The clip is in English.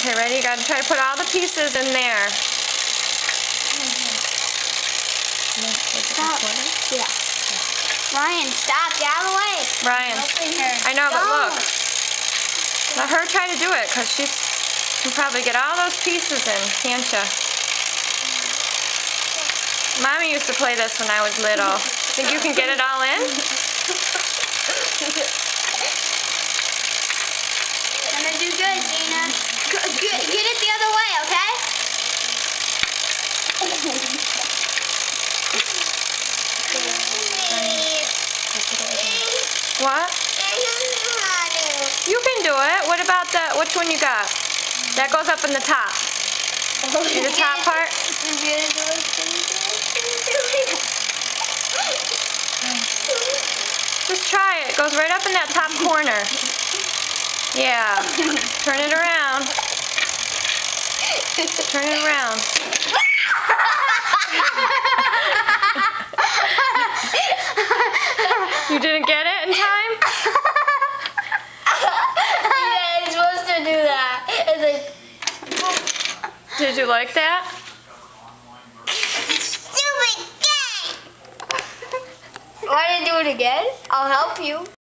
Okay, ready? You gotta try to put all the pieces in there. Stop. Yeah. Ryan, stop. Get out of the way. Ryan. I know, but look. Let her try to do it, because she can probably get all those pieces in, can't ya? Mommy used to play this when I was little. Think you can get it all in? Gonna do good, Dina. Get it the other way, okay? What? You can do it. What about which one you got? That goes up in the top. See the top part? Just try it. It goes right up in that top corner. Yeah. Turn it around. Turn it around. You didn't get it in time? Yeah, you're supposed to do that. It's like... Did you like that? Stupid game! Want to do it again? I'll help you.